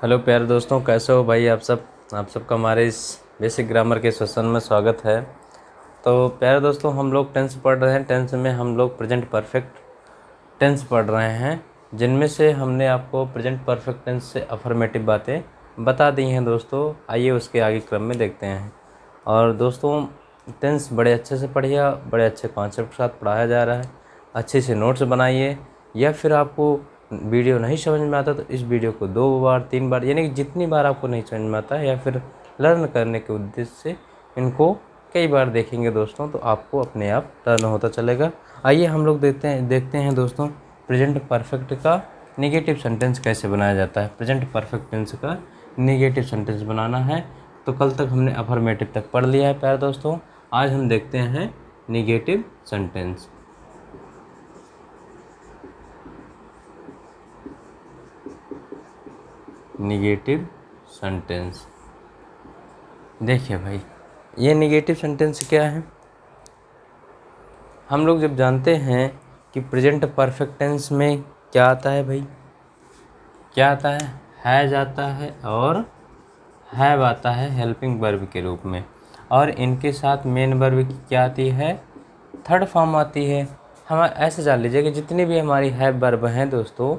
Hello प्यारे दोस्तों, कैसे हो भाई आप सबका हमारे इस बेसिक ग्रामर के सेशन में स्वागत है। तो प्यारे दोस्तों, हम लोग टेंस पढ़ रहे हैं। टेंस में हम लोग प्रेजेंट परफेक्ट टेंस पढ़ रहे हैं, जिनमें से हमने आपको प्रेजेंट परफेक्ट टेंस से अफर्मेटिव बातें बता दी हैं। दोस्तों आइए उसके आगे क्रम में देखते हैं। और दोस्तों, टेंस बड़े अच्छे से पढ़िए, बड़े अच्छे कॉन्सेप्ट के साथ पढ़ाया जा रहा है। अच्छे से नोट्स बनाइए, या फिर आपको वीडियो नहीं समझ में आता तो इस वीडियो को 2 बार 3 बार, यानी कि जितनी बार आपको नहीं समझ में आता, या फिर लर्न करने के उद्देश्य से इनको कई बार देखेंगे दोस्तों, तो आपको अपने आप लर्न होता चलेगा। आइए हम लोग देखते हैं दोस्तों, प्रेजेंट परफेक्ट का नेगेटिव सेंटेंस कैसे बनाया जाता है। प्रेजेंट परफेक्ट टेंस का नेगेटिव सेंटेंस बनाना है। तो कल तक हमने अफर्मेटिव तक पढ़ लिया है प्यारे दोस्तों। आज हम देखते हैं नेगेटिव सेंटेंस। नेगेटिव सेंटेंस, देखिए भाई, ये नेगेटिव सेंटेंस क्या है। हम लोग जब जानते हैं कि प्रेजेंट परफेक्ट टेंस में क्या आता है भाई, क्या आता है, हैज आता है और हैव आता है हेल्पिंग वर्ब के रूप में, और इनके साथ मेन वर्ब की क्या आती है, थर्ड फॉर्म आती है। हम ऐसे जान लीजिए कि जितनी भी हमारी हैव वर्ब हैं दोस्तों,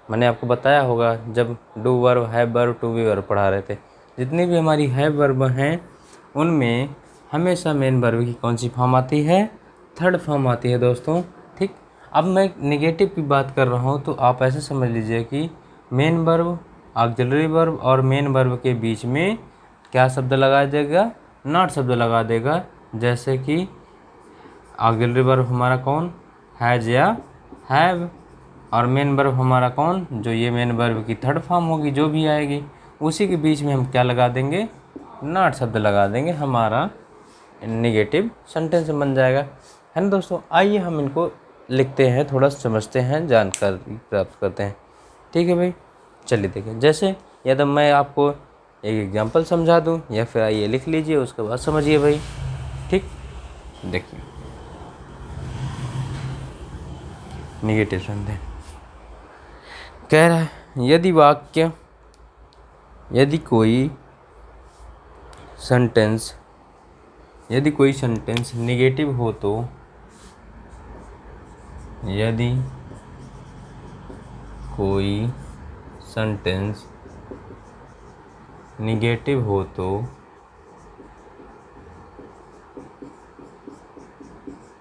मैंने आपको बताया होगा जब do verb, have verb, to be verb पढ़ा रहे थे, जितनी भी हमारी हैव वर्ब हैं उनमें हमेशा मेन वर्ब की कौन सी फॉर्म आती है, थर्ड फॉर्म आती है दोस्तों। ठीक, अब मैं नेगेटिव की बात कर रहा हूँ, तो आप ऐसे समझ लीजिए कि मेन वर्ब, ऑक्सिलरी वर्ब और मेन वर्ब के बीच में क्या शब्द लगा देगा, नॉट शब्द लगा देगा। जैसे कि ऑक्सिलरी वर्ब हमारा कौन, हैज या हैव, और मेन वर्ब हमारा कौन, जो ये मेन वर्ब की थर्ड फॉर्म होगी जो भी आएगी, उसी के बीच में हम क्या लगा देंगे, नॉट शब्द लगा देंगे, हमारा नेगेटिव सेंटेंस बन जाएगा, है ना दोस्तों। आइए हम इनको लिखते हैं, थोड़ा समझते हैं, जानकारी प्राप्त करते हैं। ठीक है भाई, चलिए देखिए। जैसे या तो मैं आपको एक एग्जांपल समझा दूं, या फिर आइए लिख लीजिए, उसके बाद समझिए भाई। ठीक, देखिए नेगेटिव सेंटेंस कह रहा है, यदि कोई सेंटेंस नेगेटिव हो तो, यदि कोई सेंटेंस नेगेटिव हो तो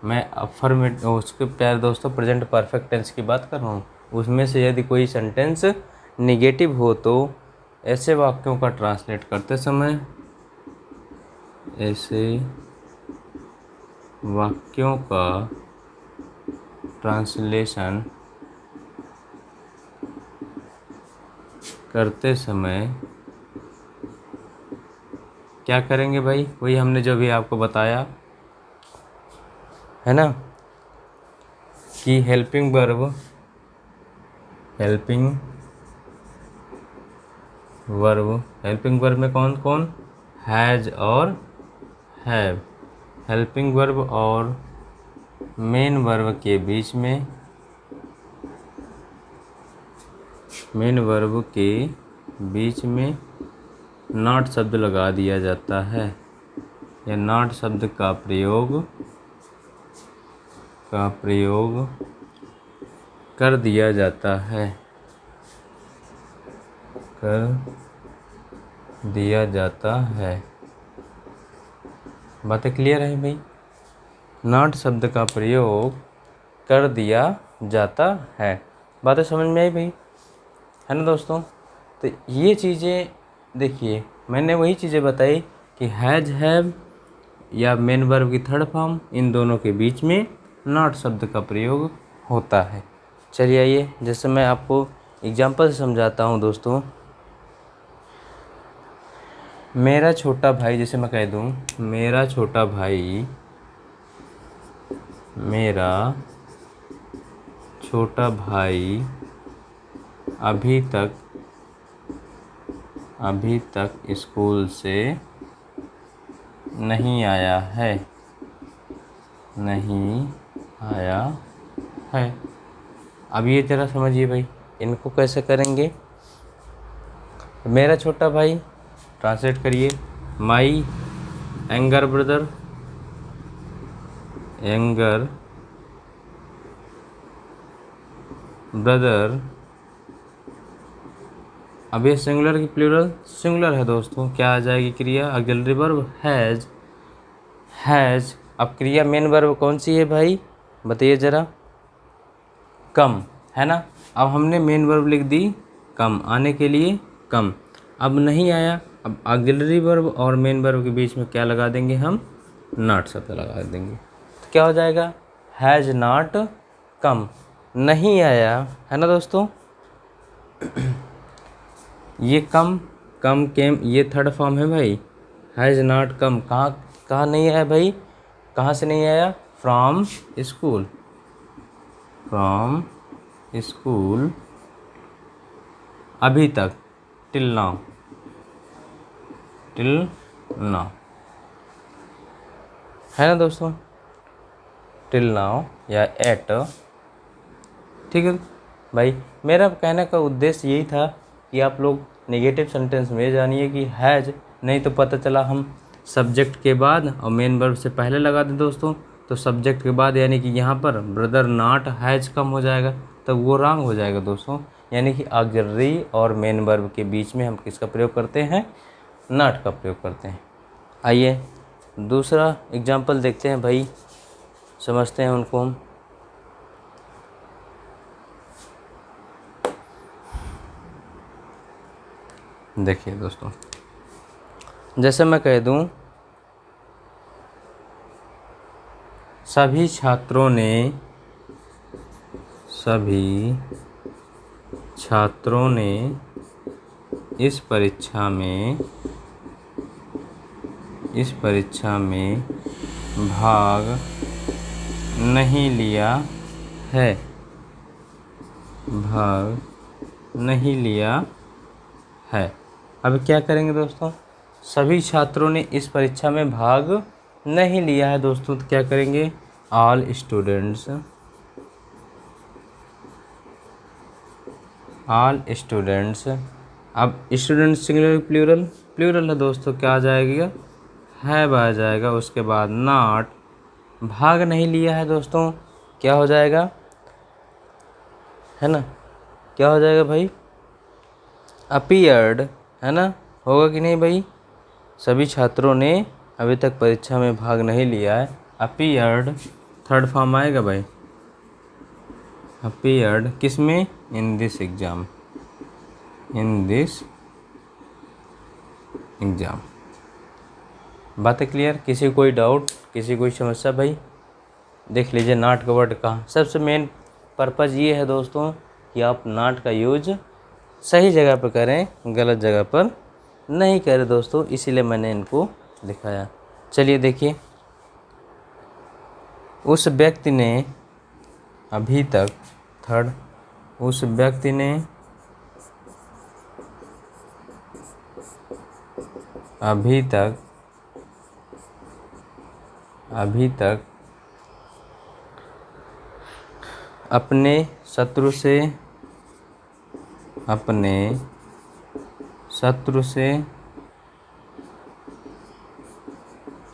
मैं अफर्मेटिव, उसके प्यारे दोस्तों प्रेजेंट परफेक्ट टेंस की बात कर रहा हूँ, उसमें से यदि कोई सेंटेंस नेगेटिव हो तो ऐसे वाक्यों का ट्रांसलेट करते समय, ऐसे वाक्यों का ट्रांसलेशन करते समय क्या करेंगे भाई, वही हमने जो भी आपको बताया है ना, कि हेल्पिंग वर्ब में कौन कौन, हैज और हैव, हेल्पिंग वर्ब और मेन वर्ब के बीच में, नॉट शब्द लगा दिया जाता है, या नॉट शब्द का प्रयोग कर दिया जाता है, बातें क्लियर है भाई। नॉट शब्द का प्रयोग कर दिया जाता है, बातें समझ में आई भाई, है ना दोस्तों। तो ये चीज़ें देखिए, मैंने वही चीज़ें बताई कि हैज, हैव या मेन वर्ब की थर्ड फॉर्म, इन दोनों के बीच में नॉट शब्द का प्रयोग होता है। चलिए आइए, जैसे मैं आपको एग्जाम्पल से समझाता हूँ दोस्तों। मेरा छोटा भाई, जैसे मैं कह दूँ, मेरा छोटा भाई अभी तक स्कूल से नहीं आया है, अब ये ज़रा समझिए भाई, इनको कैसे करेंगे। मेरा छोटा भाई, ट्रांसलेट करिए, my younger brother, younger brother. अब ये सिंगुलर की प्लूरल, सिंगुलर है दोस्तों, क्या आ जाएगी क्रिया, ऑक्सिलरी वर्ब हैज़, हैज़। अब क्रिया मेन वर्ब कौन सी है भाई, बताइए ज़रा, कम, है ना। अब हमने मेन वर्ब लिख दी कम, आने के लिए कम। अब नहीं आया, अब ऑक्सिलरी वर्ब और मेन वर्ब के बीच में क्या लगा देंगे हम, नॉट शब्द लगा देंगे। तो क्या हो जाएगा, हैज़ नॉट कम, नहीं आया, है ना दोस्तों। ये कम, कम केम, ये थर्ड फॉर्म है भाई, हैज़ नॉट कम, कहाँ कहाँ नहीं आया भाई, कहाँ से नहीं आया, फ्रॉम स्कूल, फ्रॉम स्कूल, अभी तक, टिल नाउ, टिल नाउ, है ना दोस्तों, टिल नाउ या एट। ठीक है भाई, मेरा कहने का उद्देश्य यही था कि आप लोग नेगेटिव सेंटेंस में जानिए कि हैज़, नहीं तो पता चला हम सब्जेक्ट के बाद और मेन वर्ब से पहले लगा दें दोस्तों, तो सब्जेक्ट के बाद यानी कि यहाँ पर ब्रदर नॉट हैज़ कम हो जाएगा, तो वो रॉन्ग हो जाएगा दोस्तों। यानी कि ऑक्सिलरी और मेन वर्ब के बीच में हम किसका प्रयोग करते हैं, नॉट का प्रयोग करते हैं। आइए दूसरा एग्जाम्पल देखते हैं भाई, समझते हैं उनको हम। देखिए दोस्तों, जैसे मैं कह दूं, सभी छात्रों ने इस परीक्षा में भाग नहीं लिया है, भाग नहीं लिया है। अब क्या करेंगे दोस्तों, सभी छात्रों ने इस परीक्षा में भाग नहीं लिया है दोस्तों, तो क्या करेंगे, ऑल स्टूडेंट्स, ऑल स्टूडेंट्स। अब स्टूडेंट्स सिंगुलर प्लूरल, प्लूरल है दोस्तों, क्या आ जाएगा, हैव आ जाएगा, उसके बाद नॉट, भाग नहीं लिया है दोस्तों, क्या हो जाएगा, है ना, क्या हो जाएगा भाई, अपीयर्ड, है ना, होगा कि नहीं भाई, सभी छात्रों ने अभी तक परीक्षा में भाग नहीं लिया है, अपीयर्ड थर्ड फॉर्म आएगा भाई, अपीयर्ड किस में, in this exam, in this exam. बात है क्लियर, किसी को कोई डाउट, किसी कोई समस्या भाई, देख लीजिए नॉट का वर्ड कहाँ, सबसे मेन पर्पज़ ये है दोस्तों कि आप नॉट का यूज सही जगह पर करें, गलत जगह पर नहीं करें दोस्तों, इसीलिए मैंने इनको दिखाया। चलिए देखिए, उस व्यक्ति ने अभी तक, थर्ड, उस व्यक्ति ने अभी तक अपने शत्रु से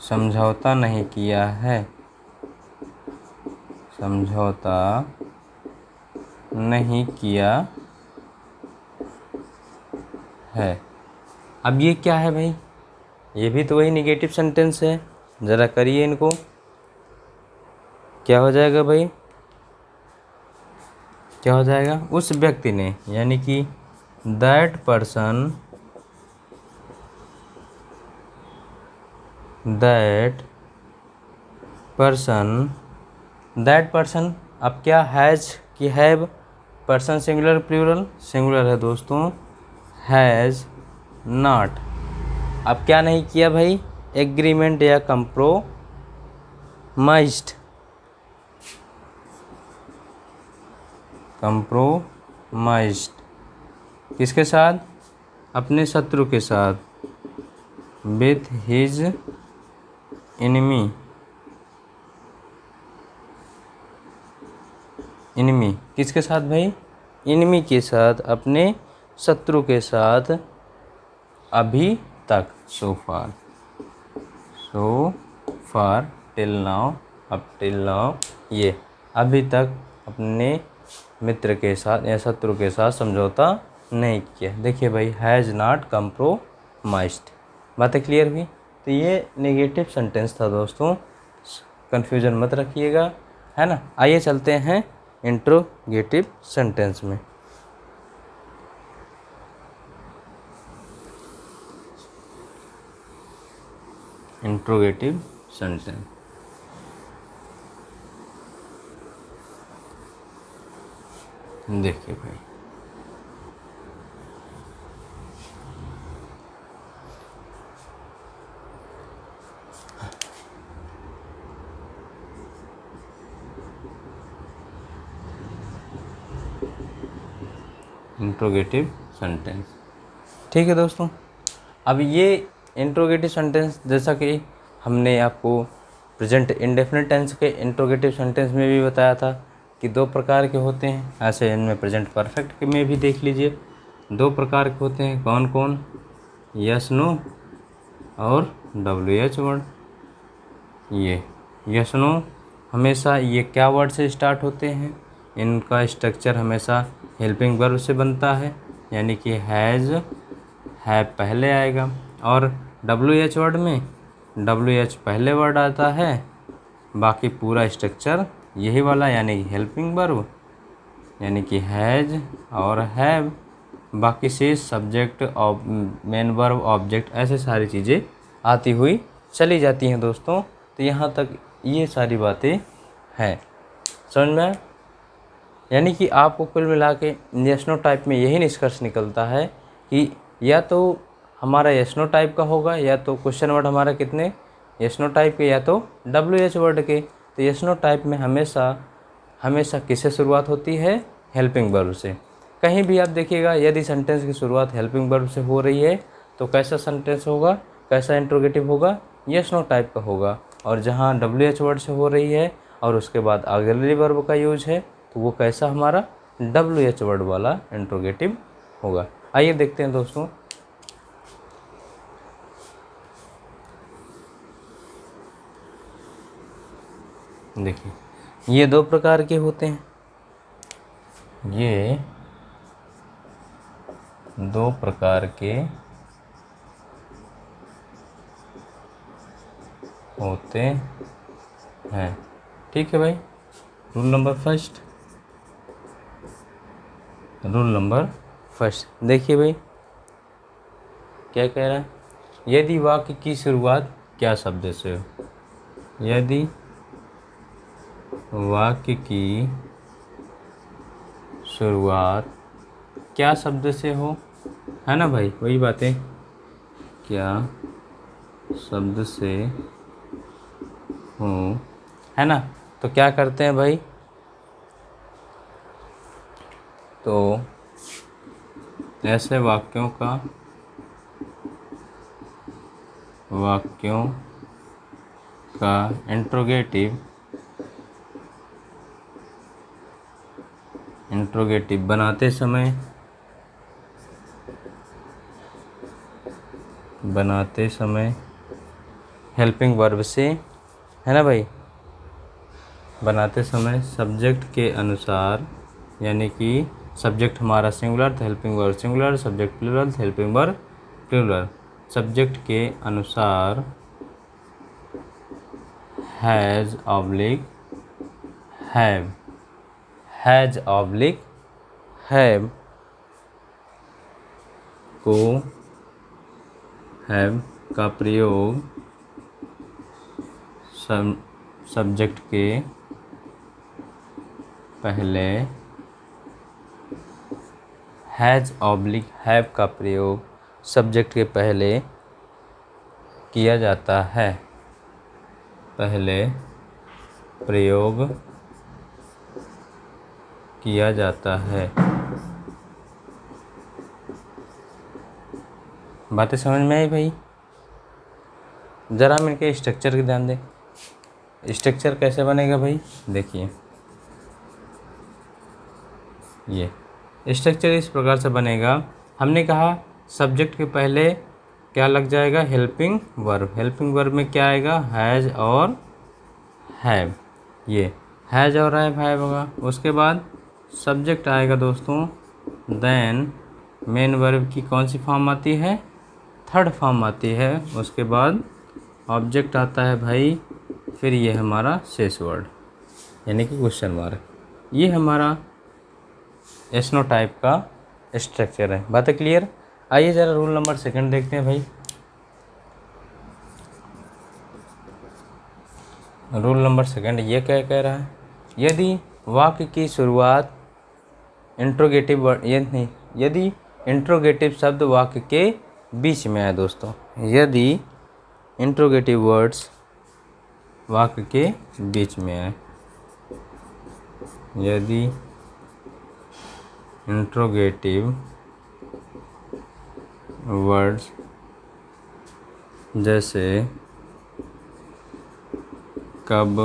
समझौता नहीं किया है, समझौता नहीं किया है। अब ये क्या है भाई, ये भी तो वही नेगेटिव सेंटेंस है, ज़रा करिए इनको, क्या हो जाएगा भाई, क्या हो जाएगा, उस व्यक्ति ने, यानी कि दैट पर्सन, दैट पर्सन, अब क्या, हैज़ कि have, person singular plural, singular है दोस्तों, हैज़ नॉट, अब क्या नहीं किया भाई, एग्रीमेंट या कंप्रोमाइज्ड, किसके साथ, अपने शत्रु के साथ, विथ हिज एनिमी, किसके साथ भाई, एनिमी के साथ, अपने शत्रु के साथ अभी तक, so far till now, up till now, ये अभी तक अपने मित्र के साथ या शत्रु के साथ समझौता नहीं किया। देखिए भाई, हैज़ नॉट कंप्रोमाइज्ड। बातें क्लियर हुई। तो ये नेगेटिव सेंटेंस था दोस्तों, कन्फ्यूजन मत रखिएगा, है ना। आइए चलते हैं इंट्रोगेटिव सेंटेंस में। इंट्रोगेटिव सेंटेंस, देखिए भाई, इंट्रोगेटिव सेंटेंस। ठीक है दोस्तों, अब ये इंट्रोगेटिव सेंटेंस जैसा कि हमने आपको प्रेजेंट इंडेफिनिट टेंस के इंट्रोगेटिव सेंटेंस में भी बताया था कि दो प्रकार के होते हैं, ऐसे इनमें प्रेजेंट परफेक्ट में भी देख लीजिए दो प्रकार के होते हैं। कौन कौन? यस नो और WH वर्ड। ये यस नो हमेशा ये क्या वर्ड से स्टार्ट होते हैं? इनका स्ट्रक्चर हमेशा हेल्पिंग वर्ब से बनता है, यानी कि हैज़, है पहले आएगा, और WH वर्ड में WH पहले वर्ड आता है, बाकी पूरा स्ट्रक्चर यही वाला, यानी कि हेल्पिंग वर्ब, यानी कि हैज़ और हैव, बाकी से सब्जेक्ट, मेन वर्ब, ऑब्जेक्ट, ऐसे सारी चीज़ें आती हुई चली जाती हैं दोस्तों। तो यहाँ तक ये सारी बातें हैं, समझ में आया? यानी कि आपको कुल मिला के यस नो टाइप में यही निष्कर्ष निकलता है कि या तो हमारा यस नो टाइप का होगा, या तो क्वेश्चन वर्ड हमारा कितने यस नो टाइप के, या तो WH वर्ड के। तो यस नो टाइप में हमेशा किससे शुरुआत होती है? हेल्पिंग वर्ब से। कहीं भी आप देखिएगा यदि सेंटेंस की शुरुआत हेल्पिंग वर्ब से हो रही है तो कैसा सेंटेंस होगा, कैसा इंट्रोगेटिव होगा? यस नो टाइप का होगा। और जहाँ WH वर्ड से हो रही है और उसके बाद ऑक्सिलरी वर्ब का यूज है तो वो कैसा हमारा WH वर्ड वाला इंट्रोगेटिव होगा। आइए देखते हैं दोस्तों। देखिए, ये दो प्रकार के होते हैं, ये दो प्रकार के होते हैं। ठीक है भाई। रूल नंबर फर्स्ट, देखिए भाई क्या कह रहा है। यदि वाक्य की शुरुआत क्या शब्द से हो? यदि वाक्य की शुरुआत क्या शब्द से हो, है ना भाई, वही बातें, क्या शब्द से हो, है ना। तो क्या करते हैं भाई, तो ऐसे वाक्यों का इंट्रोगेटिव बनाते समय हेल्पिंग वर्ब से, है ना भाई, बनाते समय सब्जेक्ट के अनुसार, यानी कि सब्जेक्ट हमारा सिंगुलर तो helping verb singular, subject plural तो हेल्पिंग वर्ब प्लूरल, सब्जेक्ट के अनुसार has oblique have, has oblique have को हैव का प्रयोग सब्जेक्ट के पहले, हैज़ ऑब्लिक हैव का प्रयोग सब्जेक्ट के पहले किया जाता है, पहले प्रयोग किया जाता है। बातें समझ में आई भाई? ज़रा हम इनके स्ट्रक्चर की ध्यान दें। स्ट्रक्चर कैसे बनेगा भाई? देखिए, ये स्ट्रक्चर इस प्रकार से बनेगा। हमने कहा सब्जेक्ट के पहले क्या लग जाएगा, हेल्पिंग वर्ब। हेल्पिंग वर्ब में क्या आएगा, हैज़ और हैव। ये हैज़ और हैव होगा। उसके बाद सब्जेक्ट आएगा दोस्तों, देन मेन वर्ब की कौन सी फॉर्म आती है, थर्ड फॉर्म आती है। उसके बाद ऑब्जेक्ट आता है भाई, फिर ये हमारा शेष वर्ड यानी कि क्वेश्चन मार्क। ये हमारा एस्नो टाइप का स्ट्रक्चर है। बात है क्लियर। आइए ज़रा रूल नंबर सेकंड देखते हैं भाई। रूल नंबर सेकंड ये क्या कह रहा है, यदि वाक्य की शुरुआत इंट्रोगेटिव वर्ड, ये नहीं, यदि इंट्रोगेटिव शब्द वाक्य के बीच में आए दोस्तों, यदि इंट्रोगेटिव वर्ड्स वाक्य के बीच में आए, यदि इंट्रोगेटिव वर्ड्स जैसे कब,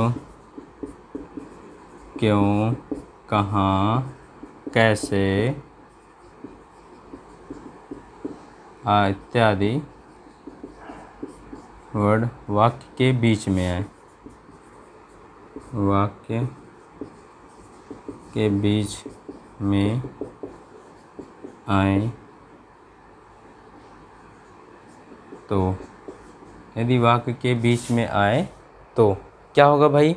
क्यों, कहाँ, कैसे इत्यादि वर्ड वाक्य के बीच में आए, वाक्य के बीच में आए तो, यदि वाक्य के बीच में आए तो क्या होगा भाई,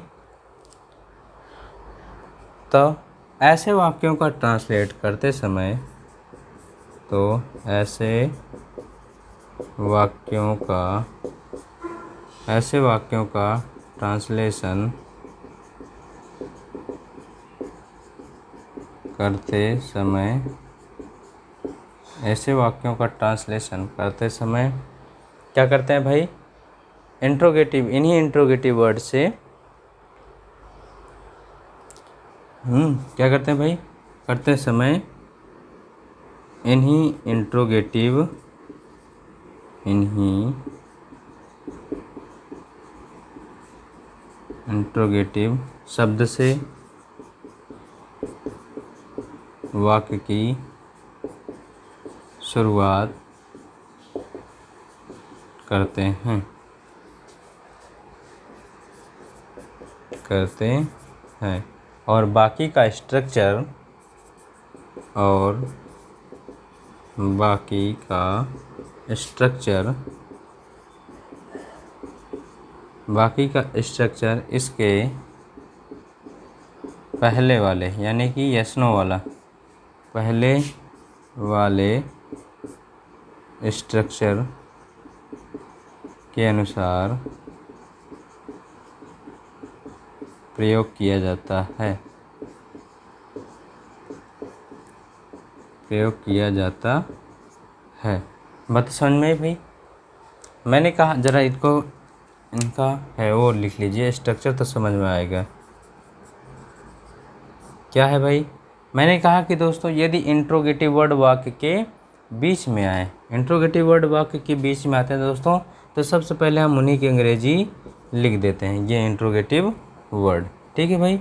तो ऐसे वाक्यों का ट्रांसलेट करते समय, तो ऐसे वाक्यों का ट्रांसलेशन करते समय, ऐसे वाक्यों का ट्रांसलेशन करते समय क्या करते हैं भाई, इंट्रोगेटिव, इन्हीं इंट्रोगेटिव वर्ड से क्या करते हैं भाई, करते समय इन्हीं इंट्रोगेटिव शब्द से वाक्य की शुरुआत करते हैं और बाकी का स्ट्रक्चर इसके पहले वाले यानी कि यस-नो वाला, पहले वाले स्ट्रक्चर के अनुसार प्रयोग किया जाता है। बात समझ में आई भाई। मैंने कहा ज़रा इनका है वो लिख लीजिए, स्ट्रक्चर तो समझ में आएगा। क्या है भाई, मैंने कहा कि दोस्तों यदि इंट्रोगेटिव वर्ड वाक्य के बीच में आए, इंट्रोगेटिव वर्ड वाक्य के बीच में आते हैं दोस्तों, तो सबसे पहले हम उन्हीं की अंग्रेजी लिख देते हैं, ये इंट्रोगेटिव वर्ड। ठीक है भाई,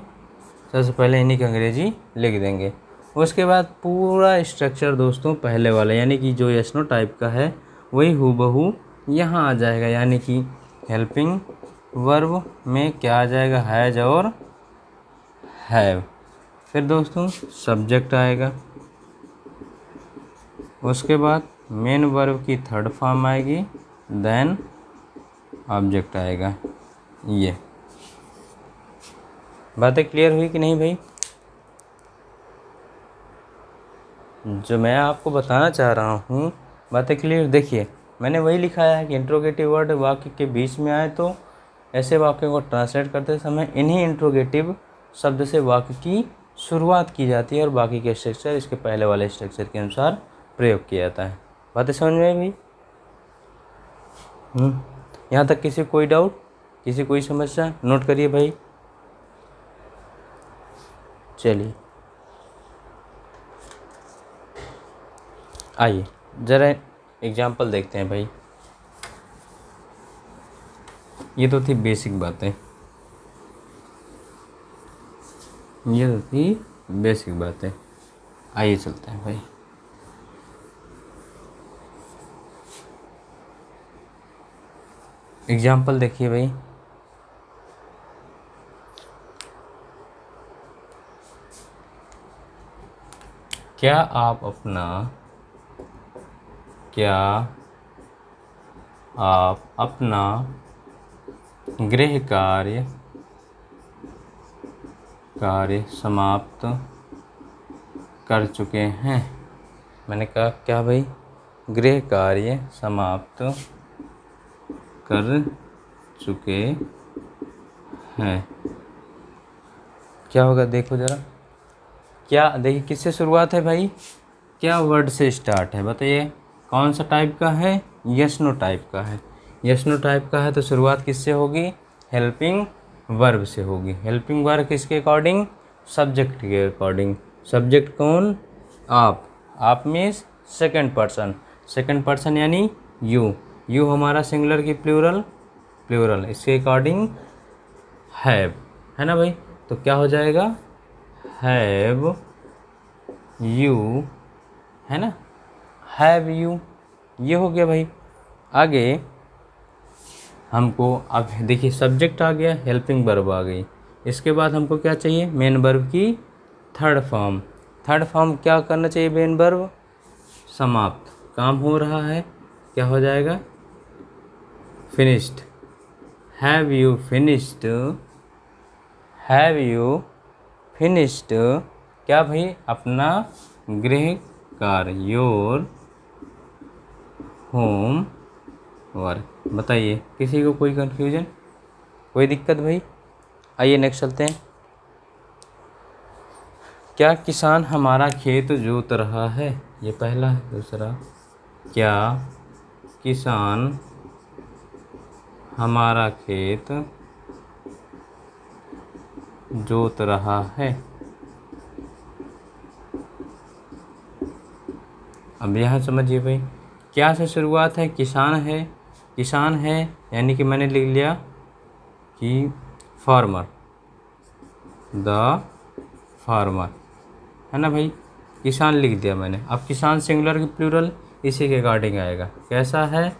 सबसे पहले इन्हीं की अंग्रेजी लिख देंगे। उसके बाद पूरा स्ट्रक्चर दोस्तों पहले वाला यानी कि जो यस-नो टाइप का है वही हूबहू यहाँ आ जाएगा, यानी कि हेल्पिंग वर्ब में क्या आ जाएगा, हैज़ और हैव। फिर दोस्तों सब्जेक्ट आएगा, उसके बाद मेन वर्ब की थर्ड फॉर्म आएगी, देन ऑब्जेक्ट आएगा। ये बातें क्लियर हुई कि नहीं भाई। जो मैं आपको बताना चाह रहा हूँ बातें क्लियर। देखिए मैंने वही लिखाया है कि इंट्रोगेटिव वर्ड वाक्य के बीच में आए तो ऐसे वाक्यों को ट्रांसलेट करते समय इन्हीं इंट्रोगेटिव शब्द से वाक्य की शुरुआत की जाती है और बाकी के स्ट्रक्चर इसके पहले वाले स्ट्रक्चर के अनुसार प्रयोग किया जाता है। बातें समझ में आई भाई। यहाँ तक किसी कोई डाउट, किसी कोई समस्या, नोट करिए भाई। चलिए आइए ज़रा एग्जाम्पल देखते हैं भाई। ये तो थी बेसिक बातें, आइए चलते हैं भाई। एग्जाम्पल देखिए भाई, क्या आप अपना क्या आप अपना गृह कार्य समाप्त कर चुके हैं। मैंने कहा क्या भाई, गृह कार्य समाप्त कर चुके हैं। क्या होगा देखो ज़रा, क्या देखिए किससे शुरुआत है भाई, क्या वर्ड से स्टार्ट है बताइए, कौन सा टाइप का है, यस नो टाइप का है। यस नो टाइप का है तो शुरुआत किससे होगी, हेल्पिंग वर्ब से होगी। हेल्पिंग वर्ब किसके अकॉर्डिंग, सब्जेक्ट के अकॉर्डिंग। सब्जेक्ट कौन, आप means second person, second person यानी यू हमारा सिंगुलर की प्लूरल इसके अकॉर्डिंग हैव, है ना भाई। तो क्या हो जाएगा, हैव यू, है ना, हैव यू, ये हो गया भाई। आगे हमको अब देखिए सब्जेक्ट आ गया, हेल्पिंग वर्ब आ गई, इसके बाद हमको क्या चाहिए, मेन वर्ब की थर्ड फॉर्म। थर्ड फॉर्म क्या करना चाहिए, मेन वर्ब समाप्त, काम हो रहा है, क्या हो जाएगा, finished. Have you finished, have you finished क्या भाई, अपना गृह कार्य, योर होम वर्क। बताइए किसी को कोई कन्फ्यूजन, कोई दिक्कत भाई। आइए नेक्स्ट चलते हैं। क्या किसान हमारा खेत जोत रहा है, ये पहला है। दूसरा, क्या किसान हमारा खेत जोत रहा है। अब यहाँ समझिए भाई, क्या से शुरुआत है, किसान है यानी कि मैंने लिख लिया कि फार्मर, द फार्मर, है ना भाई, किसान लिख दिया मैंने। अब किसान सिंगुलर की प्लूरल इसी के अकॉर्डिंग आएगा, कैसा है,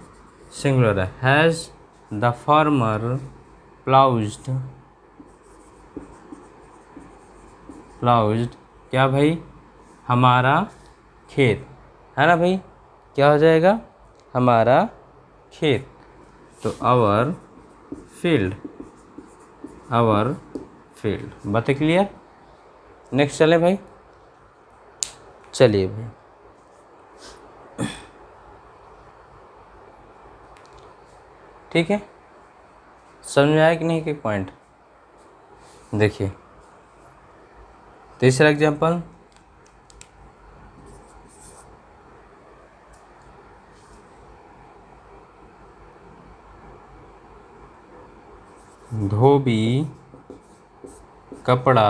सिंगुलर है। हैज़ द फार्मर प्लाउज्ड क्या भाई, हमारा खेत, है ना भाई, क्या हो जाएगा, हमारा खेत। तो आवर फील्ड, बातें क्लियर। नेक्स्ट चले भाई, चलिए भाई, ठीक है, समझ में आया कि नहीं कि पॉइंट। देखिए तीसरा एग्जाम्पल, धोबी कपड़ा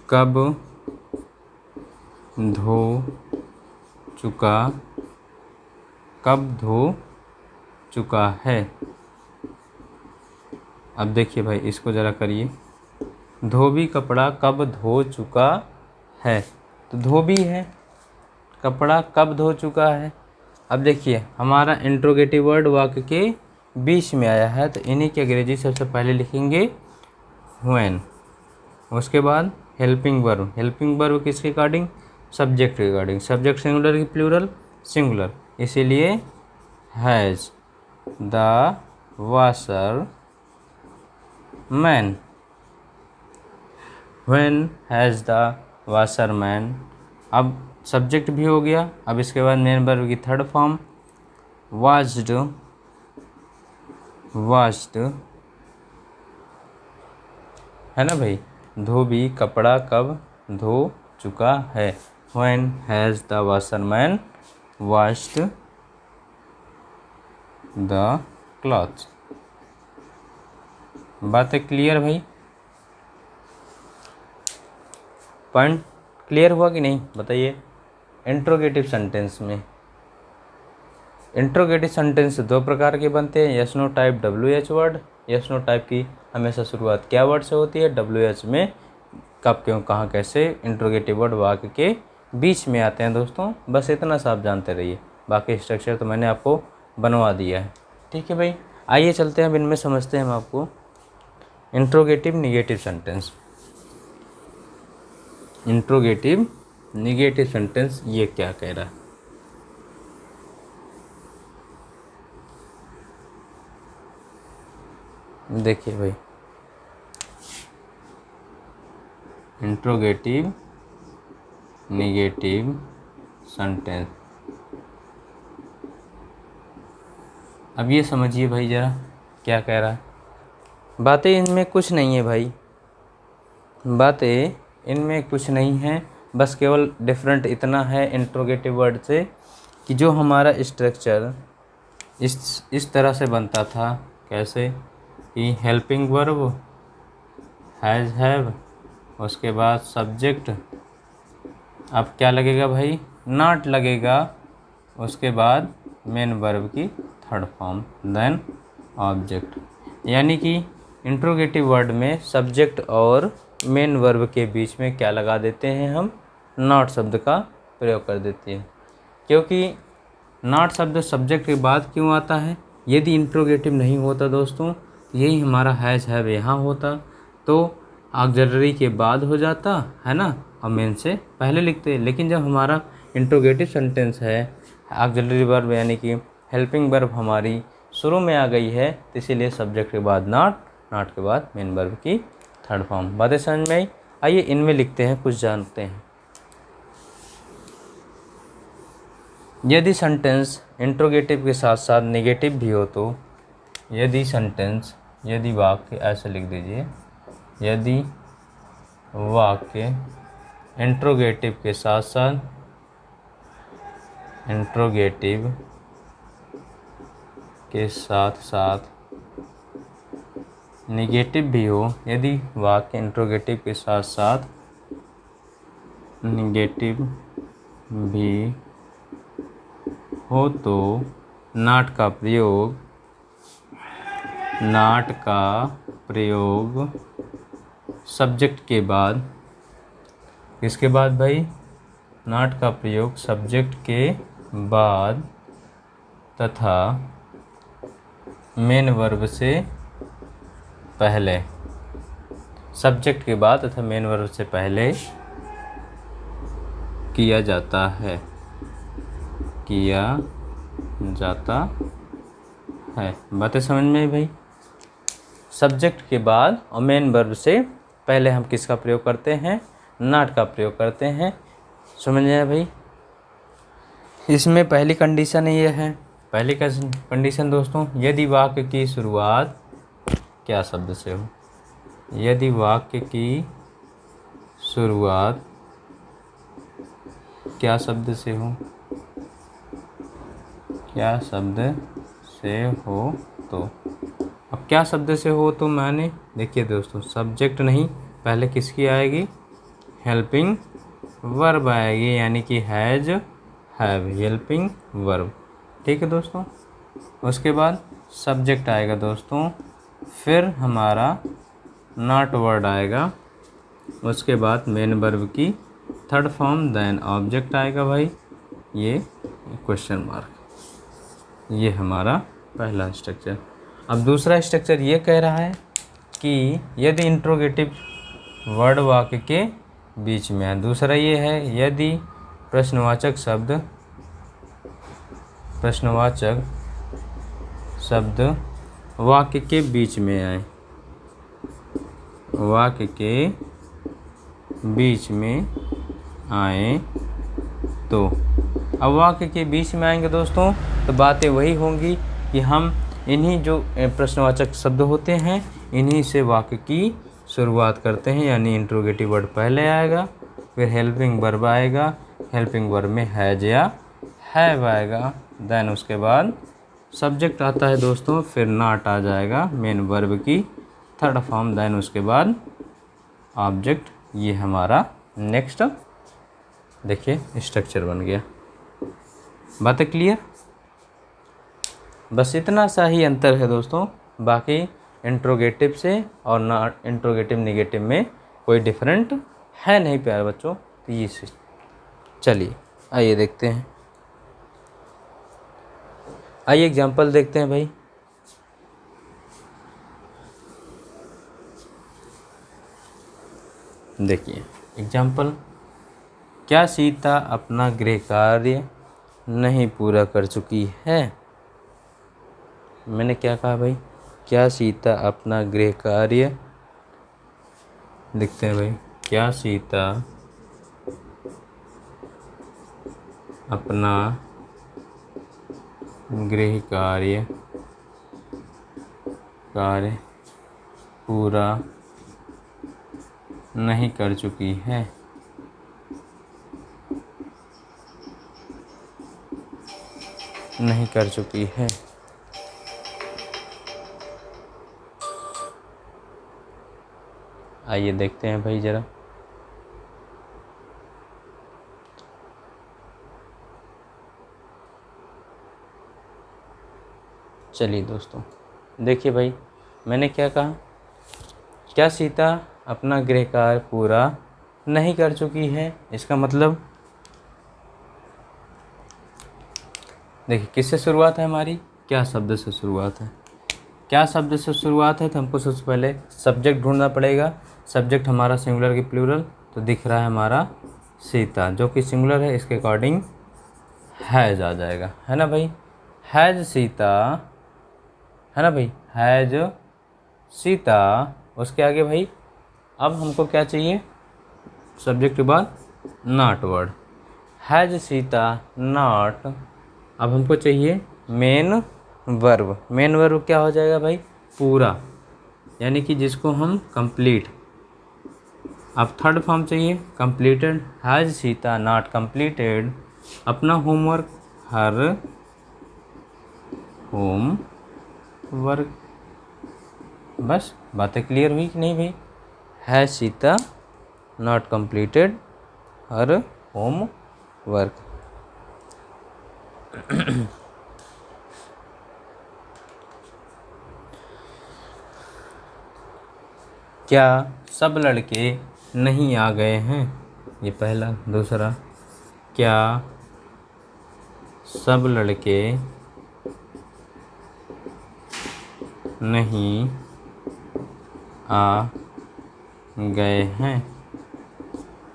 कब धो चुका है। अब देखिए भाई इसको ज़रा करिए, धोबी कपड़ा कब धो चुका है, तो धोबी है, कपड़ा कब धो चुका है। अब देखिए हमारा इंट्रोगेटिव वर्ड वाक्य के बीच में आया है, तो इन्हीं की अंग्रेजी सबसे पहले लिखेंगे व्हेन, उसके बाद हेल्पिंग वर्ब किसके अकॉर्डिंग, सब्जेक्ट के अकॉर्डिंग। सब्जेक्ट सिंगुलर की प्लूरल सिंगुलर, इसीलिए has the washer man, when has the washer man. अब सब्जेक्ट भी हो गया, अब इसके बाद मेन वर्ब की थर्ड फॉर्म वाश्ड, है ना भाई, धोबी कपड़ा कब धो चुका है, when has the washerman washed the cloth. बातें क्लियर भाई, पॉइंट क्लियर हुआ कि नहीं बताइए। इंट्रोगेटिव सेंटेंस में इंट्रोगेटिव सेंटेंस दो प्रकार के बनते हैं, yes no type WH word. Yes no type की हमेशा शुरुआत क्या वर्ड से होती है, WH में कब क्यों कहाँ कैसे इंट्रोगेटिव वर्ड वाक्य के बीच में आते हैं दोस्तों। बस इतना सा आप जानते रहिए, बाकी स्ट्रक्चर तो मैंने आपको बनवा दिया है। ठीक है भाई, आइए चलते हैं अब इनमें समझते हैं हम आपको interrogative negative sentence. Interrogative negative sentence ये क्या कह रहा है, देखिए भाई। इंट्रोगेटिव निगेटिव सेंटेंस, अब ये समझिए भाई ज़रा क्या कह रहा है। बातें इनमें कुछ नहीं है भाई, बातें इनमें कुछ नहीं है, बस केवल डिफरेंट इतना है इंट्रोगेटिव वर्ड से कि जो हमारा स्ट्रक्चर इस तरह से बनता था। कैसे कि हेल्पिंग वर्ब, हैज़ हैव, उसके बाद सब्जेक्ट, अब क्या लगेगा भाई, नॉट लगेगा, उसके बाद मेन वर्ब की थर्ड फॉर्म, देन ऑब्जेक्ट। यानी कि इंट्रोगेटिव वर्ड में सब्जेक्ट और मेन वर्ब के बीच में क्या लगा देते हैं हम, नॉट शब्द का प्रयोग कर देते हैं। क्योंकि नॉट शब्द सब्जेक्ट के बाद क्यों आता है, यदि इंट्रोगेटिव नहीं होता दोस्तों, यही हमारा हैज़ हैव यहाँ होता तो ऑक्सिलरी के बाद हो जाता है ना, और मेन से पहले लिखते। लेकिन जब हमारा इंट्रोगेटिव सेंटेंस है, ऑक्सिलरी वर्ब यानी कि हेल्पिंग वर्ब हमारी शुरू में आ गई है, तो इसीलिए सब्जेक्ट के बाद नॉट, नॉट के बाद मेन वर्ब की थर्ड फॉर्म। बातें समझ में आई? आइए इनमें लिखते हैं, कुछ जानते हैं। यदि सेंटेंस इंट्रोगेटिव के साथ साथ नेगेटिव भी हो तो, यदि सेंटेंस, यदि वाक्य, ऐसे लिख दीजिए, यदि वाक्य इंट्रोगेटिव के साथ साथ, इंट्रोगेटिव के साथ साथ निगेटिव भी हो, यदि वाक्य इंट्रोगेटिव के साथ साथ निगेटिव भी हो तो नॉट का प्रयोग, नॉट का प्रयोग सब्जेक्ट के बाद, किसके बाद भाई, नॉट का प्रयोग सब्जेक्ट के बाद तथा मेन वर्ब से पहले, सब्जेक्ट के बाद तथा मेन वर्ब से पहले किया जाता है, किया जाता है। बातें समझ में आई भाई? सब्जेक्ट के बाद और मेन वर्ब से पहले हम किसका प्रयोग करते हैं, नॉट का प्रयोग करते हैं। समझ में आया भाई? इसमें पहली कंडीशन ये है, पहली कंडीशन दोस्तों, यदि वाक्य की शुरुआत क्या शब्द से हो, यदि वाक्य की शुरुआत क्या शब्द से हो, क्या शब्द से हो तो। अब क्या शब्द से हो तो माने, देखिए दोस्तों, सब्जेक्ट नहीं, पहले किसकी आएगी, हेल्पिंग वर्ब आएगी, यानी कि हैज़ हैव, हेल्पिंग वर्ब। ठीक है दोस्तों, उसके बाद सब्जेक्ट आएगा दोस्तों, फिर हमारा नॉट वर्ड आएगा, उसके बाद मेन वर्ब की थर्ड फॉर्म, देन ऑब्जेक्ट आएगा भाई, ये क्वेश्चन मार्क। ये हमारा पहला स्ट्रक्चर। अब दूसरा स्ट्रक्चर ये कह रहा है कि यदि इंट्रोगेटिव वर्ड वाक्य के बीच में है। दूसरा ये है, यदि प्रश्नवाचक शब्द, प्रश्नवाचक शब्द वाक्य के बीच में आए, वाक्य के बीच में आए तो। अब वाक्य के बीच में आएंगे दोस्तों तो बातें वही होंगी कि हम इन्हीं जो प्रश्नवाचक शब्द होते हैं, इन्हीं से वाक्य की शुरुआत करते हैं, यानी इंट्रोगेटिव वर्ड पहले आएगा, फिर हेल्पिंग वर्ब आएगा, हेल्पिंग वर्ब में हैज या हैव आएगा, देन उसके बाद सब्जेक्ट आता है दोस्तों, फिर नॉट आ जाएगा, मेन वर्ब की थर्ड फॉर्म, देन उसके बाद ऑब्जेक्ट। ये हमारा नेक्स्ट देखिए स्ट्रक्चर बन गया। बातें क्लियर? बस इतना सा ही अंतर है दोस्तों, बाकी इंट्रोगेटिव से और नॉट इंट्रोगेटिव नेगेटिव में कोई डिफरेंट है नहीं प्यारे बच्चों। तो ये चलिए आइए देखते हैं, आइए एग्जांपल देखते हैं भाई। देखिए एग्जांपल, क्या सीता अपना गृह कार्य नहीं पूरा कर चुकी है? मैंने क्या कहा भाई, क्या सीता अपना गृह कार्य, देखते हैं भाई, क्या सीता अपना गृह कार्य पूरा नहीं कर चुकी है? नहीं कर चुकी है। आइए देखते हैं भाई ज़रा, चलिए दोस्तों देखिए भाई, मैंने क्या कहा, क्या सीता अपना गृह कार्य पूरा नहीं कर चुकी है। इसका मतलब देखिए किससे शुरुआत है हमारी, क्या शब्द से शुरुआत है। क्या शब्द से शुरुआत है तो हमको सबसे पहले सब्जेक्ट ढूंढना पड़ेगा। सब्जेक्ट हमारा सिंगुलर की प्लूरल, तो दिख रहा है हमारा सीता, जो कि सिंगुलर है, इसके अकॉर्डिंग हैज़ आ जाएगा, है ना भाई। हैज़ सीता, है ना भाई, हैज़ सीता। उसके आगे भाई अब हमको क्या चाहिए, सब्जेक्ट के बाद not word. Has Sita not, अब हमको चाहिए मेन वर्ब। मेन वर्ब क्या हो जाएगा भाई, पूरा, यानी कि जिसको हम कंप्लीट। अब थर्ड फॉर्म चाहिए completed. Has Sita not completed अपना होमवर्क, हर होमवर्क। बस बातें क्लियर हुई कि नहीं भाई। Has Sita not completed her homework. क्या सब लड़के नहीं आ गए हैं? ये पहला। दूसरा, क्या सब लड़के नहीं आ गए हैं?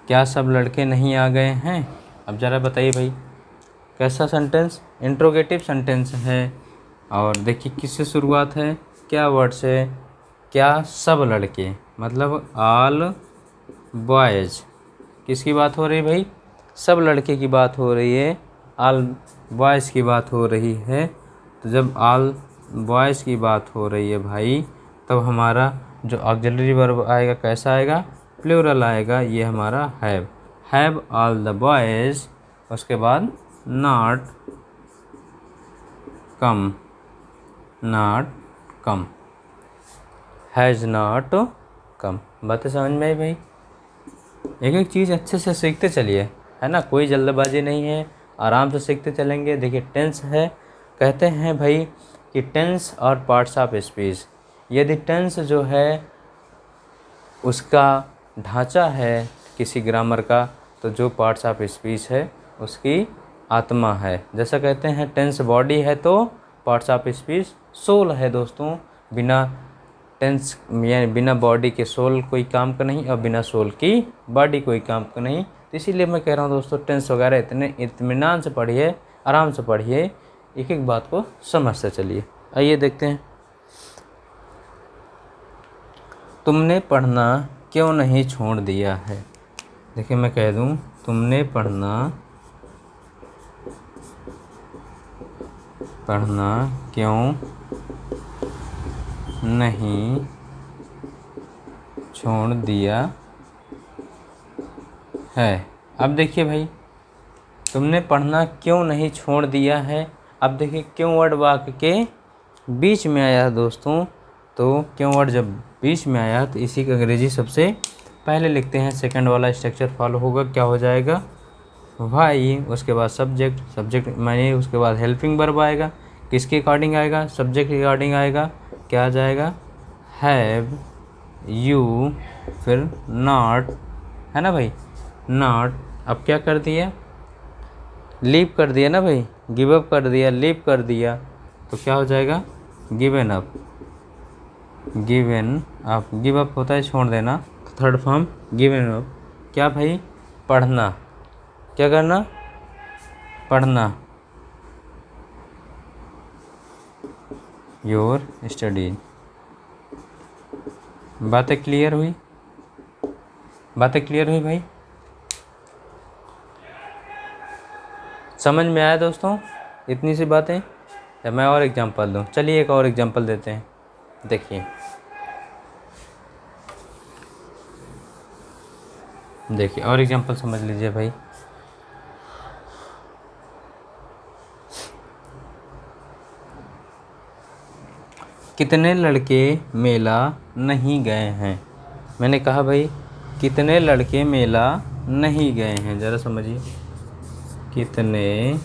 क्या सब लड़के नहीं आ गए हैं? अब ज़रा बताइए भाई, कैसा सेंटेंस, इंट्रोगेटिव सेंटेंस है। और देखिए किससे शुरुआत है, क्या वर्ड से, क्या सब लड़के, मतलब ऑल बॉयज़। किसकी बात हो रही है भाई, सब लड़के की बात हो रही है, ऑल बॉयज़ की बात हो रही है। तो जब ऑल बॉयज़ की बात हो रही है भाई, तब हमारा जो ऑक्सिलरी वर्ब आएगा कैसा आएगा, प्लूरल आएगा। ये हमारा हैव ऑल द बॉयज़। उसके बाद not come, has not come. बातें समझ में आई भाई। एक एक चीज़ अच्छे से सीखते चलिए, है ना, कोई जल्दबाजी नहीं है, आराम से सीखते चलेंगे। देखिए टेंस है, कहते हैं भाई कि टेंस और पार्ट्स ऑफ स्पीच। यदि टेंस जो है उसका ढांचा है किसी ग्रामर का, तो जो पार्ट्स ऑफ स्पीच है उसकी आत्मा है। जैसा कहते हैं टेंस बॉडी है तो पार्ट्स ऑफ स्पीच सोल है दोस्तों। बिना टेंस यानी बिना बॉडी के सोल कोई काम का नहीं, और बिना सोल की बॉडी कोई काम का नहीं। तो इसीलिए मैं कह रहा हूँ दोस्तों, टेंस वगैरह इतने इत्मीनान से पढ़िए, आराम से पढ़िए, एक एक बात को समझते चलिए। आइए देखते हैं, तुमने पढ़ना क्यों नहीं छोड़ दिया है? देखिए मैं कह दूं, तुमने पढ़ना क्यों नहीं छोड़ दिया है। अब देखिए भाई, तुमने पढ़ना क्यों नहीं छोड़ दिया है। अब देखिए क्यों वर्ड वाक्य के बीच में आया है दोस्तों, तो क्यों वर्ड जब बीच में आया तो इसी का अंग्रेजी सबसे पहले लिखते हैं। सेकंड वाला स्ट्रक्चर फॉलो होगा, क्या हो जाएगा, वाई, उसके बाद सब्जेक्ट माने, उसके बाद हेल्पिंग वर्ब आएगा। किसके अकॉर्डिंग आएगा, सब्जेक्ट के अकॉर्डिंग आएगा। क्या आ जाएगा, हैव यू, फिर नॉट, है ना भाई, नॉट। अब क्या कर दिया, लीव कर दिया ना भाई, गिव अप कर दिया, लीव कर दिया, तो क्या हो जाएगा, given up. Given up, give up होता है छोड़ देना, तो थर्ड फॉर्म गिवन अप। क्या भाई, पढ़ना, क्या करना, पढ़ना, योर स्टडीज। बातें क्लियर हुई, बातें क्लियर हुई भाई, समझ में आया दोस्तों इतनी सी बातें, या मैं और एग्जांपल दूँ? चलिए एक और एग्जांपल देते हैं। देखिए देखिए और एग्जांपल समझ लीजिए भाई। कितने लड़के मेला नहीं गए हैं। मैंने कहा भाई कितने लड़के मेला नहीं गए हैं, ज़रा समझिए। कितने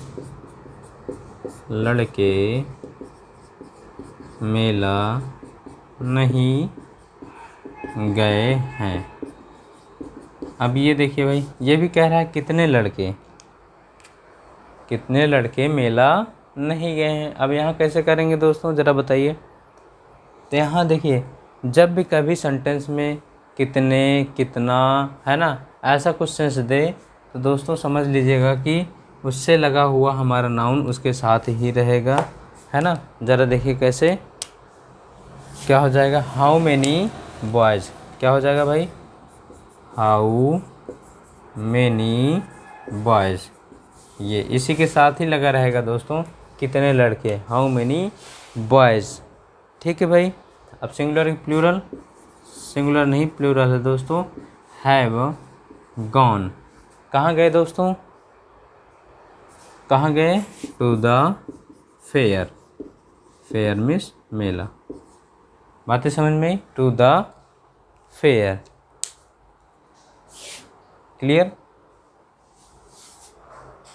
लड़के मेला नहीं गए हैं। अब ये देखिए भाई, ये भी कह रहा है कितने लड़के, कितने लड़के मेला नहीं गए हैं। अब यहाँ कैसे करेंगे दोस्तों, ज़रा बताइए। तो यहाँ देखिए, जब भी कभी सेंटेंस में कितने, कितना, है ना, ऐसा कुछ सेंस दे, तो दोस्तों समझ लीजिएगा कि उससे लगा हुआ हमारा नाउन उसके साथ ही रहेगा, है ना। ज़रा देखिए कैसे, क्या हो जाएगा, हाउ मैनी बॉयज़, क्या हो जाएगा भाई, हाउ मैनी बॉयज़, ये इसी के साथ ही लगा रहेगा दोस्तों, कितने लड़के, हाउ मैनी बॉयज़। ठीक है भाई। अब सिंगुलर प्लूरल, सिंगुलर नहीं प्लूरल है दोस्तों, हैव गॉन। कहाँ गए दोस्तों, कहाँ गए, to the fair, fair means मेला। बातें समझ में, टू द फेयर, क्लियर।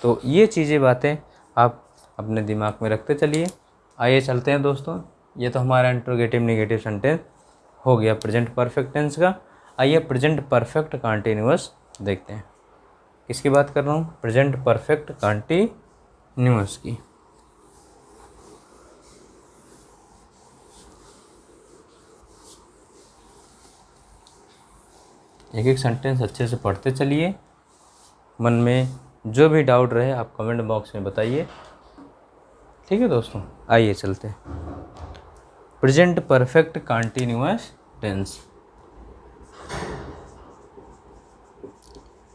तो ये चीज़ें बातें आप अपने दिमाग में रखते चलिए। आइए चलते हैं दोस्तों, ये तो हमारा इंट्रोगेटिव नेगेटिव सेंटेंस हो गया प्रेजेंट परफेक्ट टेंस का। आइए प्रेजेंट परफेक्ट कॉन्टिन्यूअस देखते हैं। किसकी बात कर रहा हूँ, प्रेजेंट परफेक्ट कॉन्टिन्यूअस की। एक एक सेंटेंस अच्छे से पढ़ते चलिए, मन में जो भी डाउट रहे आप कमेंट बॉक्स में बताइए। ठीक है दोस्तों, आइए चलते हैं। Present perfect continuous tense,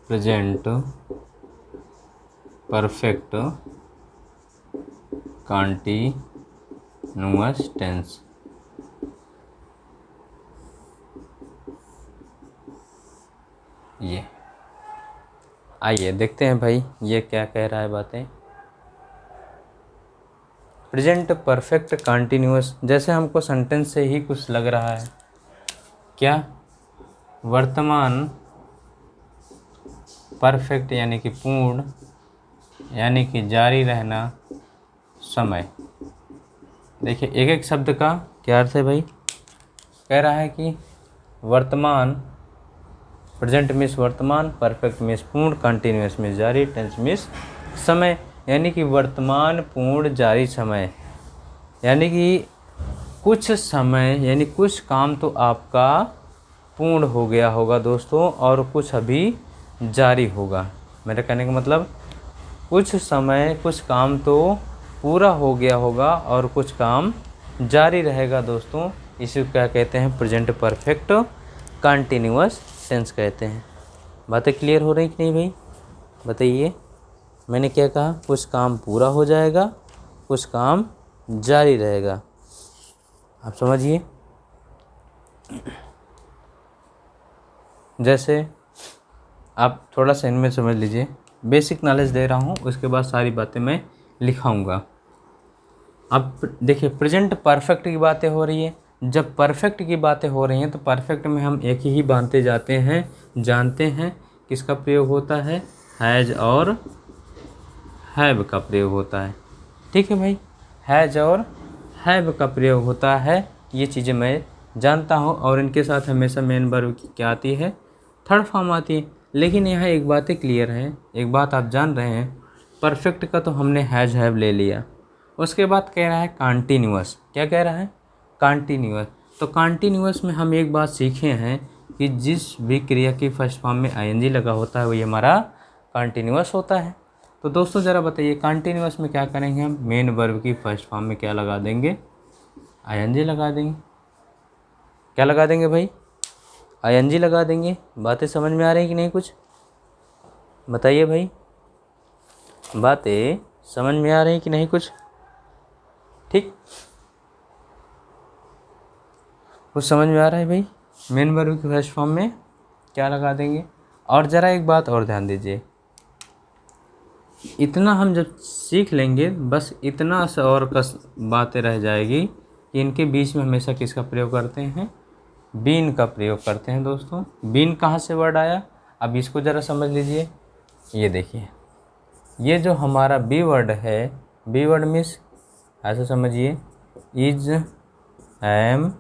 present perfect continuous tense. ये आइए देखते हैं भाई ये क्या कह रहा है बातें। प्रेजेंट परफेक्ट कॉन्टिन्यूअस, जैसे हमको सेंटेंस से ही कुछ लग रहा है, क्या, वर्तमान परफेक्ट यानी कि पूर्ण, यानी कि जारी रहना समय। देखिए एक एक शब्द का क्या अर्थ है भाई। कह रहा है कि वर्तमान, प्रेजेंट मीन्स वर्तमान, परफेक्ट मीन्स पूर्ण, कंटिन्यूअस मीन्स जारी, टेंस मीन्स समय, यानी कि वर्तमान पूर्ण जारी समय, यानी कि कुछ समय, यानी कुछ काम तो आपका पूर्ण हो गया होगा दोस्तों और कुछ अभी जारी होगा। मेरा कहने का मतलब कुछ समय, कुछ काम तो पूरा हो गया होगा और कुछ काम जारी रहेगा दोस्तों। इसी को क्या कहते हैं, प्रेजेंट परफेक्ट कंटिन्यूअस टेंस कहते हैं। बातें क्लियर हो रही कि नहीं भाई, बताइए। मैंने क्या कहा, कुछ काम पूरा हो जाएगा, कुछ काम जारी रहेगा, आप समझिए। जैसे आप थोड़ा सा इनमें समझ लीजिए, बेसिक नॉलेज दे रहा हूँ, उसके बाद सारी बातें मैं लिखाऊंगा। अब देखिए प्रेजेंट परफेक्ट की बातें हो रही है, जब परफेक्ट की बातें हो रही हैं तो परफेक्ट में हम एक ही बातें जानते हैं किसका प्रयोग होता है, हैज़ और हैव का प्रयोग होता है। ठीक है भाई, हैज और हैव का प्रयोग होता है, ये चीज़ें मैं जानता हूँ। और इनके साथ हमेशा मेन वर्ब की क्या आती है, थर्ड फॉर्म आती है। लेकिन यहाँ एक बातें क्लियर है, एक बात आप जान रहे हैं, परफेक्ट का तो हमने हैज हैव ले लिया, उसके बाद कह रहा है कॉन्टीन्यूअस। क्या कह रहा है, कॉन्टीन्यूअस। तो कॉन्टीन्यूअस में हम एक बात सीखे हैं कि जिस भी क्रिया की फर्स्ट फॉर्म में आईएनजी लगा होता है वही हमारा कॉन्टीन्यूअस होता है। तो दोस्तों ज़रा बताइए कॉन्टीन्यूअस में क्या करेंगे, हम मेन वर्ब की फर्स्ट फॉर्म में क्या लगा देंगे, आईएनजी लगा देंगे। क्या लगा देंगे भाई, आईएनजी लगा देंगे। बातें समझ में आ रही कि नहीं, कुछ बताइए भाई, बातें समझ में आ रही कि नहीं कुछ, ठीक, कुछ समझ में आ रहा है भाई। मेन वर्ब की फर्स्ट फॉर्म में क्या लगा देंगे। और ज़रा एक बात और ध्यान दीजिए, इतना हम जब सीख लेंगे बस इतना सा और कस बातें रह जाएगी कि इनके बीच में हमेशा किसका प्रयोग करते हैं, बीन का प्रयोग करते हैं। दोस्तों बीन कहाँ से वर्ड आया, अब इसको ज़रा समझ लीजिए। ये देखिए, ये जो हमारा बी वर्ड है, बी वर्ड मीन्स ऐसे समझिए, इज, एम,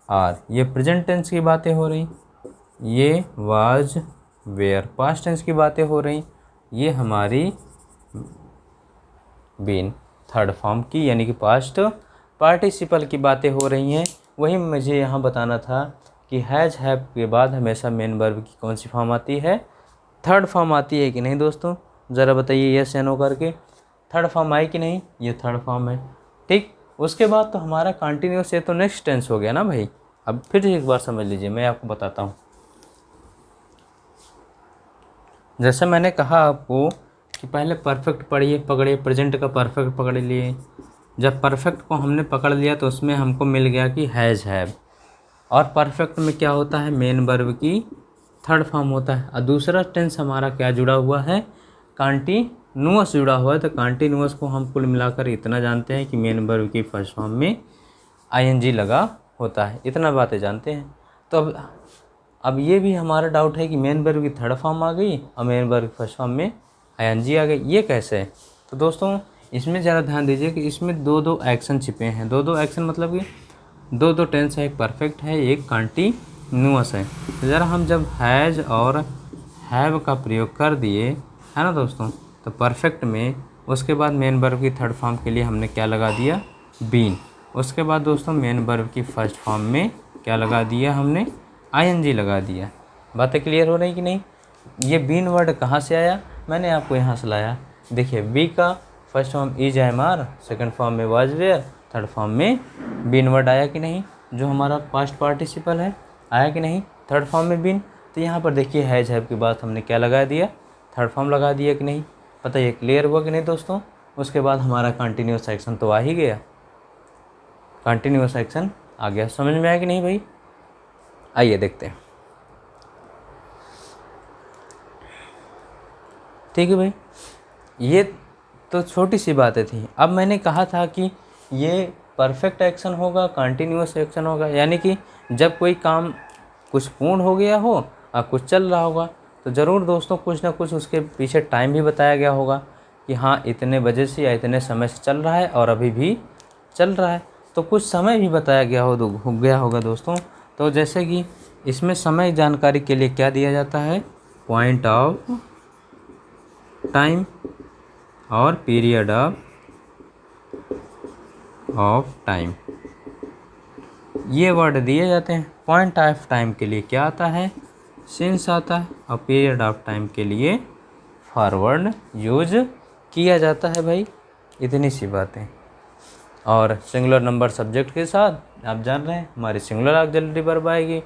आर, ये प्रेजेंट टेंस की बातें हो रही, ये वाज, वेयर पास्ट टेंस की बातें हो रही, ये हमारी बीन थर्ड फॉर्म की यानी कि पास्ट पार्टिसिपल की बातें हो रही हैं। वही मुझे यहाँ बताना था कि हैज हैव के बाद हमेशा मेन वर्ब की कौन सी फॉर्म आती है, थर्ड फॉर्म आती है कि नहीं दोस्तों, ज़रा बताइए यस या नो करके। थर्ड फॉर्म आई कि नहीं, ये थर्ड फॉर्म है, ठीक। उसके बाद तो हमारा कंटिन्यूस, ये तो नेक्स्ट टेंस हो गया ना भाई। अब फिर एक बार समझ लीजिए, मैं आपको बताता हूँ। जैसे मैंने कहा आपको कि पहले परफेक्ट पकड़िए, प्रेजेंट का परफेक्ट पकड़ लिए। जब परफेक्ट को हमने पकड़ लिया तो उसमें हमको मिल गया कि हैज़ हैव, और परफेक्ट में क्या होता है, मेन वर्ब की थर्ड फॉर्म होता है। और दूसरा टेंस हमारा क्या जुड़ा हुआ है, कंटीन्यूअस जुड़ा हुआ है। तो कंटीन्यूअस को हम कुल मिलाकर इतना जानते हैं कि मेन वर्ब की फर्स्ट फॉर्म में आईएनजी लगा होता है, इतना बातें जानते हैं। तो अब ये भी हमारा डाउट है कि मेन वर्ब की थर्ड फॉर्म आ गई और मेन वर्ब की फर्स्ट फॉर्म में आईएनजी आ गई, ये कैसे है। तो दोस्तों इसमें ज़रा ध्यान दीजिए कि इसमें दो दो एक्शन छिपे हैं। दो दो एक्शन मतलब कि दो दो टेंस है, एक परफेक्ट है, एक कंटीन्यूअस है। तो ज़रा हम जब हैज़ और हैव का प्रयोग कर दिए है ना दोस्तों, तो परफेक्ट में उसके बाद मेन वर्ब की थर्ड फॉर्म के लिए हमने क्या लगा दिया, बीन। उसके बाद दोस्तों मेन वर्ब की फर्स्ट फॉर्म में क्या लगा दिया हमने, आईएनजी लगा दिया। बातें क्लियर हो रही कि नहीं। ये बीन वर्ड कहाँ से आया, मैंने आपको यहाँ से लाया। देखिए बी का first form is, am, are, second form में वाज, वेयर, थर्ड फॉर्म में बीन वर्ड आया कि नहीं, जो हमारा पास्ट पार्टिसिपल है, आया कि नहीं थर्ड फॉर्म में बीन। तो यहाँ पर देखिए हैज हैव के बाद हमने क्या लगा दिया, थर्ड फॉर्म लगा दिया कि नहीं। बताइए क्लियर हुआ कि नहीं दोस्तों। उसके बाद हमारा कंटिन्यूअस एक्शन तो आ ही गया, कंटिन्यूअस एक्शन आ गया। समझ में आया कि नहीं भाई। आइए देखते हैं, ठीक है भाई। ये तो छोटी सी बातें थी। अब मैंने कहा था कि ये परफेक्ट एक्शन होगा, कंटिन्यूअस एक्शन होगा, यानी कि जब कोई काम कुछ पूर्ण हो गया हो और कुछ चल रहा होगा तो ज़रूर दोस्तों कुछ ना कुछ उसके पीछे टाइम भी बताया गया होगा कि हाँ इतने बजे से या इतने समय से चल रहा है और अभी भी चल रहा है। तो कुछ समय भी बताया गया होगा दोस्तों। तो जैसे कि इसमें समय जानकारी के लिए क्या दिया जाता है, पॉइंट ऑफ टाइम और पीरियड ऑफ टाइम, ये वर्ड दिए जाते हैं। पॉइंट ऑफ टाइम के लिए क्या आता है, सिंस आता है, और पीरियड ऑफ टाइम के लिए फॉरवर्ड यूज किया जाता है भाई। इतनी सी बातें। और सिंगुलर नंबर सब्जेक्ट के साथ आप जान रहे हैं हमारी सिंगुलर ऑक्सिलरी वर्ब आएगी,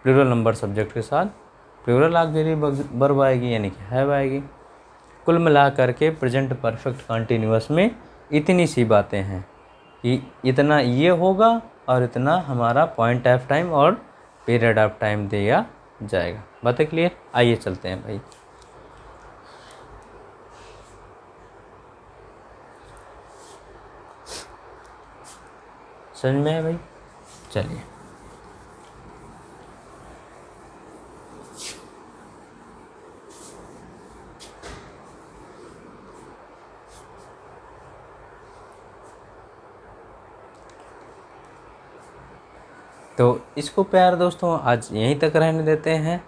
प्लूरल नंबर सब्जेक्ट के साथ प्लूरल ऑक्सिलरी वर्ब आएगी यानी कि हैव आएगी। कुल मिला करके प्रेजेंट परफेक्ट कंटिन्यूअस में इतनी सी बातें हैं कि इतना ये होगा और इतना हमारा पॉइंट ऑफ टाइम और पीरियड ऑफ टाइम दिया जाएगा। बातें क्लियर। आइए चलते हैं भाई। समझ में है भाई, चलिए। तो इसको प्यार दोस्तों आज यहीं तक रहने देते हैं।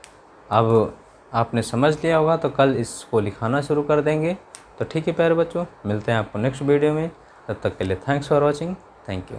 अब आपने समझ लिया होगा तो कल इसको लिखाना शुरू कर देंगे। तो ठीक है प्यारे बच्चों, मिलते हैं आपको नेक्स्ट वीडियो में। तब तक के लिए thanks for watching. Thank you.